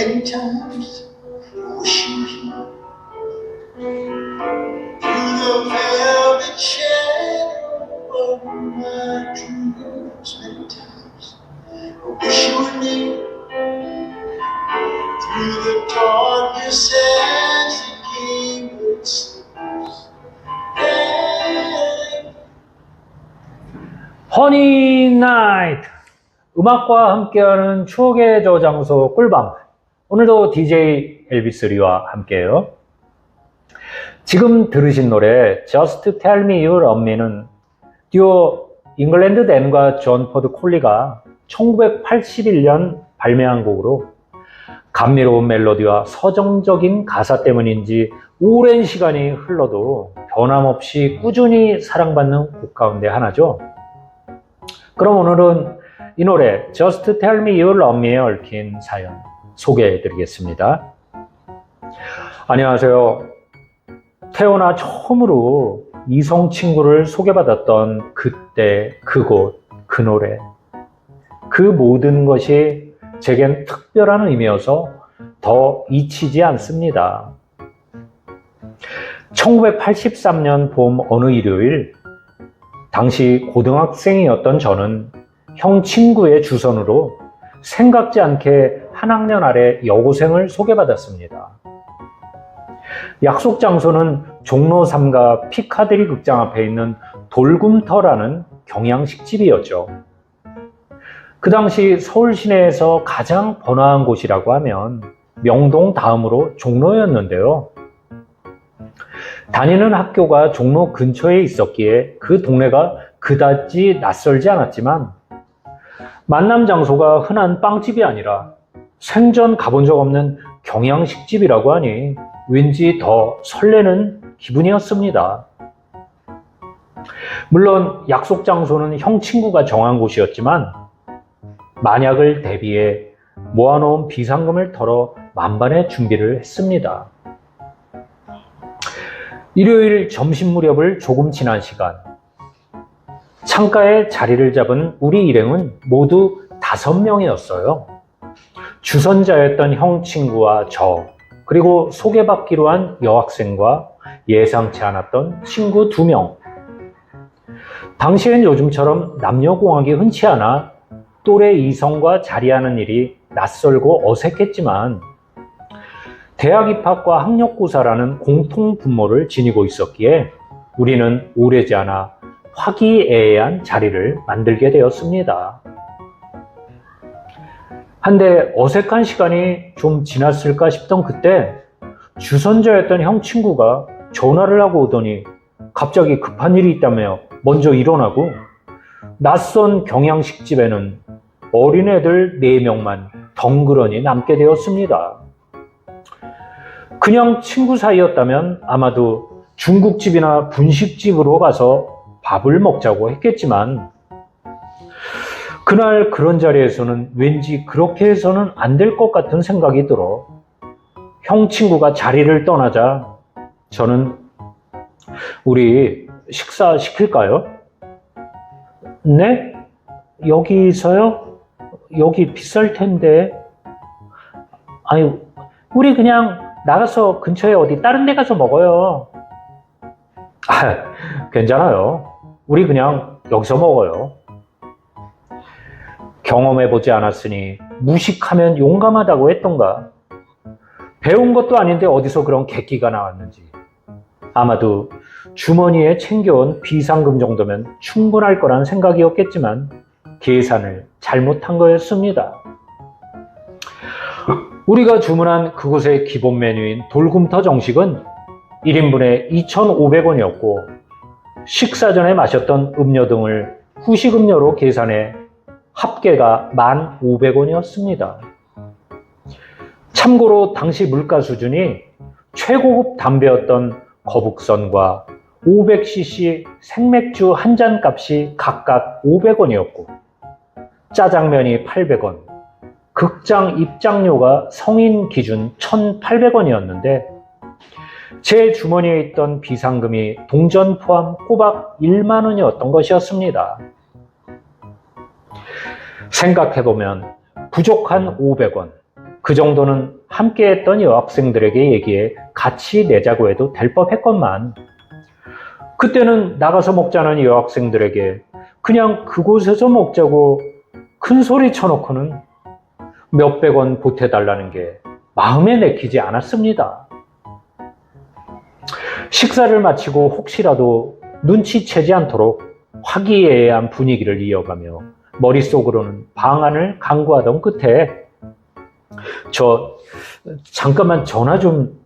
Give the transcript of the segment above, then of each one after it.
Many times I wish you were here. Through the velvet shadow of my dreams. Many times I wish you were near. Through the darkness as the king sleeps. 허니 나이트, 음악과 함께하는 추억의 저장소 꿀밤. 오늘도 DJ 엘비스 리와 함께해요. 지금 들으신 노래 Just Tell Me You Love Me는 듀오 잉글랜드 댄과 존 포드 콜리가 1981년 발매한 곡으로 감미로운 멜로디와 서정적인 가사 때문인지 오랜 시간이 흘러도 변함없이 꾸준히 사랑받는 곡 가운데 하나죠. 그럼 오늘은 이 노래 Just Tell Me You Love Me에 얽힌 사연 소개해 드리겠습니다. 안녕하세요. 태어나 처음으로 이성 친구를 소개받았던 그때, 그곳, 그 노래, 그 모든 것이 제겐 특별한 의미여서 더 잊히지 않습니다. 1983년 봄 어느 일요일, 당시 고등학생이었던 저는 형 친구의 주선으로 생각지 않게 한 학년 아래 여고생을 소개받았습니다. 약속 장소는 종로 3가 피카디리 극장 앞에 있는 돌굼터라는 경양식집이었죠. 그 당시 서울 시내에서 가장 번화한 곳이라고 하면 명동 다음으로 종로였는데요. 다니는 학교가 종로 근처에 있었기에 그 동네가 그다지 낯설지 않았지만 만남 장소가 흔한 빵집이 아니라 생전 가본 적 없는 경양식집이라고 하니 왠지 더 설레는 기분이었습니다. 물론 약속 장소는 형 친구가 정한 곳이었지만 만약을 대비해 모아놓은 비상금을 털어 만반의 준비를 했습니다. 일요일 점심 무렵을 조금 지난 시간, 창가에 자리를 잡은 우리 일행은 모두 5명이었어요. 주선자였던 형 친구와 저, 그리고 소개받기로 한 여학생과 예상치 않았던 친구 2명. 당시엔 요즘처럼 남녀공학이 흔치 않아 또래 이성과 자리하는 일이 낯설고 어색했지만 대학 입학과 학력고사라는 공통 분모를 지니고 있었기에 우리는 오래지 않아 화기애애한 자리를 만들게 되었습니다. 한데 어색한 시간이 좀 지났을까 싶던 그때 주선자였던 형 친구가 전화를 하고 오더니 갑자기 급한 일이 있다며 먼저 일어나고 낯선 경양식집에는 어린애들 4명만 덩그러니 남게 되었습니다. 그냥 친구 사이였다면 아마도 중국집이나 분식집으로 가서 밥을 먹자고 했겠지만 그날 그런 자리에서는 왠지 그렇게 해서는 안 될 것 같은 생각이 들어 형 친구가 자리를 떠나자 저는 우리 식사 시킬까요? 네? 여기서요? 여기 비쌀 텐데. 아니, 우리 그냥 나가서 근처에 어디 다른 데 가서 먹어요. 괜찮아요. 우리 그냥 여기서 먹어요. 경험해보지 않았으니 무식하면 용감하다고 했던가. 배운 것도 아닌데 어디서 그런 객기가 나왔는지. 아마도 주머니에 챙겨온 비상금 정도면 충분할 거란 생각이었겠지만 계산을 잘못한 거였습니다. 우리가 주문한 그곳의 기본 메뉴인 돌굼터 정식은 1인분에 2,500원이었고 식사 전에 마셨던 음료 등을 후식 음료로 계산해 합계가 1,500원이었습니다. 참고로 당시 물가 수준이 최고급 담배였던 거북선과 500cc 생맥주 한 잔 값이 각각 500원이었고 짜장면이 800원, 극장 입장료가 성인 기준 1,800원이었는데 제 주머니에 있던 비상금이 동전 포함 꼬박 1만 원이었던 것이었습니다. 생각해보면 부족한 500원, 그 정도는 함께했던 여학생들에게 얘기해 같이 내자고 해도 될 법했건만 그때는 나가서 먹자는 여학생들에게 그냥 그곳에서 먹자고 큰 소리 쳐놓고는 몇백 원 보태달라는 게 마음에 내키지 않았습니다. 식사를 마치고 혹시라도 눈치채지 않도록 화기애애한 분위기를 이어가며 머릿속으로는 방안을 강구하던 끝에 잠깐만 전화 좀.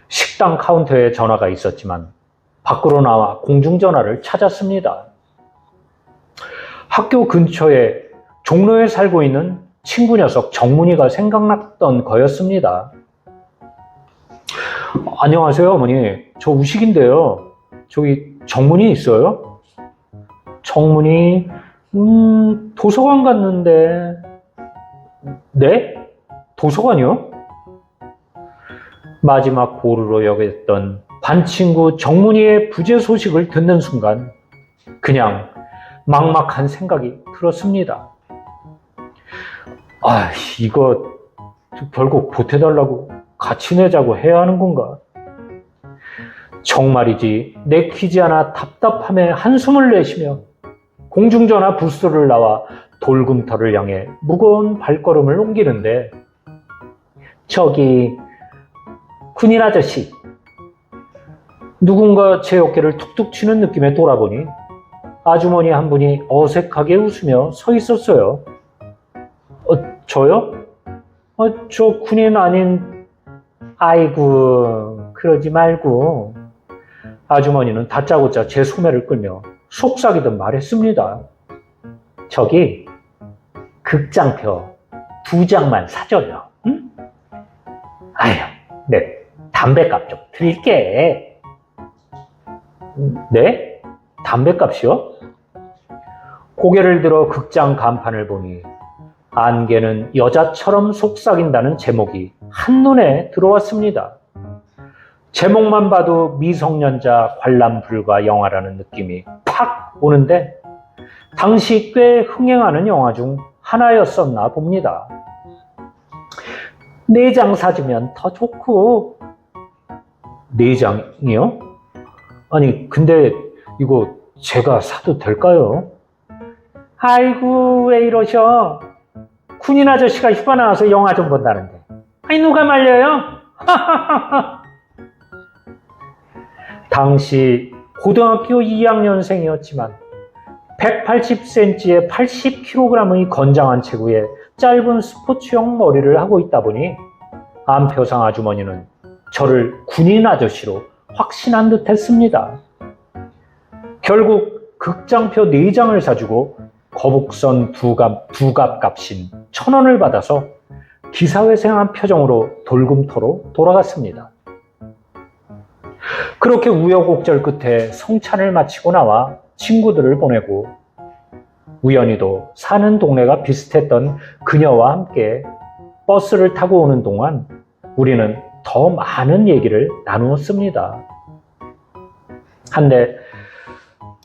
식당 카운터에 전화가 있었지만 밖으로 나와 공중전화를 찾았습니다. 학교 근처에 종로에 살고 있는 친구 녀석 정문이가 생각났던 거였습니다. 안녕하세요, 어머니. 저 우식인데요. 저기 정문이 있어요? 정문이 도서관 갔는데. 네? 도서관이요? 마지막 보루로 여겼던 반친구 정문이의 부재 소식을 듣는 순간 그냥 막막한 생각이 들었습니다. 이거 결국 보태달라고 같이 내자고 해야 하는 건가? 정말이지 내키지 않아 답답함에 한숨을 내쉬며 공중전화 부스를 나와 돌금터를 향해 무거운 발걸음을 옮기는데 저기 군인 아저씨. 누군가 제 어깨를 툭툭 치는 느낌에 돌아보니 아주머니 한 분이 어색하게 웃으며 서 있었어요. 저요? 저 군인 아닌. 아이고, 그러지 말고. 아주머니는 다짜고짜 제 소매를 끌며 속삭이듯 말했습니다. 저기 극장표 2장만 사줘요. 응? 아휴, 네, 담배값 좀 드릴게. 네? 담배값이요? 고개를 들어 극장 간판을 보니 안개는 여자처럼 속삭인다는 제목이 한눈에 들어왔습니다. 제목만 봐도 미성년자 관람 불가 영화라는 느낌이 팍 오는데 당시 꽤 흥행하는 영화 중 하나였었나 봅니다. 4장 사주면 더 좋고. 4장이요? 아니 근데 이거 제가 사도 될까요? 아이고 왜 이러셔. 군인 아저씨가 휴가 나와서 영화 좀 본다는데. 아니 누가 말려요? 당시 고등학교 2학년생이었지만 180cm에 80kg의 건장한 체구에 짧은 스포츠형 머리를 하고 있다 보니 안표상 아주머니는 저를 군인 아저씨로 확신한 듯 했습니다. 결국 극장표 4장을 사주고 거북선 두갑 값인 1,000원을 받아서 기사회생한 표정으로 돌금터로 돌아갔습니다. 그렇게 우여곡절 끝에 성찬을 마치고 나와 친구들을 보내고 우연히도 사는 동네가 비슷했던 그녀와 함께 버스를 타고 오는 동안 우리는 더 많은 얘기를 나누었습니다. 한데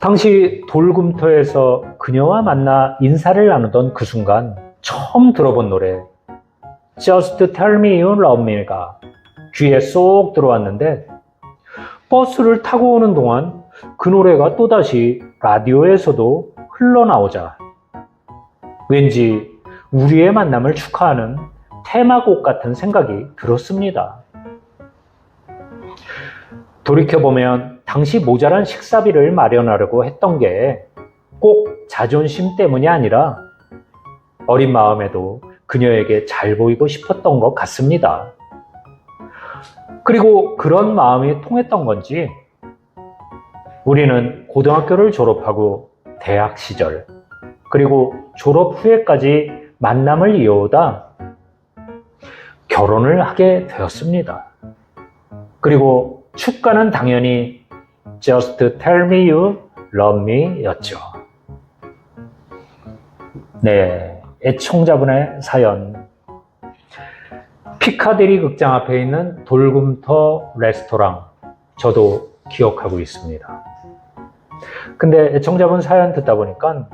당시 돌금터에서 그녀와 만나 인사를 나누던 그 순간 처음 들어본 노래 Just Tell Me You Love Me가 귀에 쏙 들어왔는데 버스를 타고 오는 동안 그 노래가 또다시 라디오에서도 흘러나오자 왠지 우리의 만남을 축하하는 테마곡 같은 생각이 들었습니다. 돌이켜보면 당시 모자란 식사비를 마련하려고 했던 게 꼭 자존심 때문이 아니라 어린 마음에도 그녀에게 잘 보이고 싶었던 것 같습니다. 그리고 그런 마음이 통했던 건지 우리는 고등학교를 졸업하고 대학 시절 그리고 졸업 후에까지 만남을 이어오다 결혼을 하게 되었습니다. 그리고 축가는 당연히 Just Tell Me You Love Me 였죠. 네, 애청자분의 사연. 피카데리 극장 앞에 있는 돌금터 레스토랑 저도 기억하고 있습니다. 근데 애청자분 사연 듣다 보니까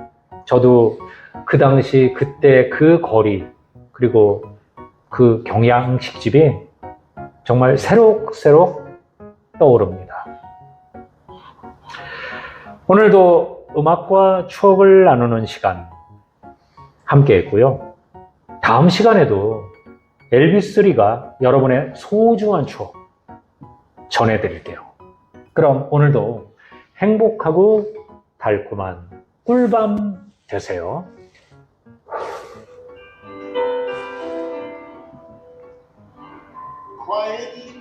저도 그 당시 그때 그 거리 그리고 그 경양식집이 정말 새록새록 떠오릅니다. 오늘도 음악과 추억을 나누는 시간 함께 했고요. 다음 시간에도 엘비스3가 여러분의 소중한 추억 전해드릴게요. 그럼 오늘도 행복하고 달콤한 꿀밤 되세요. Quietly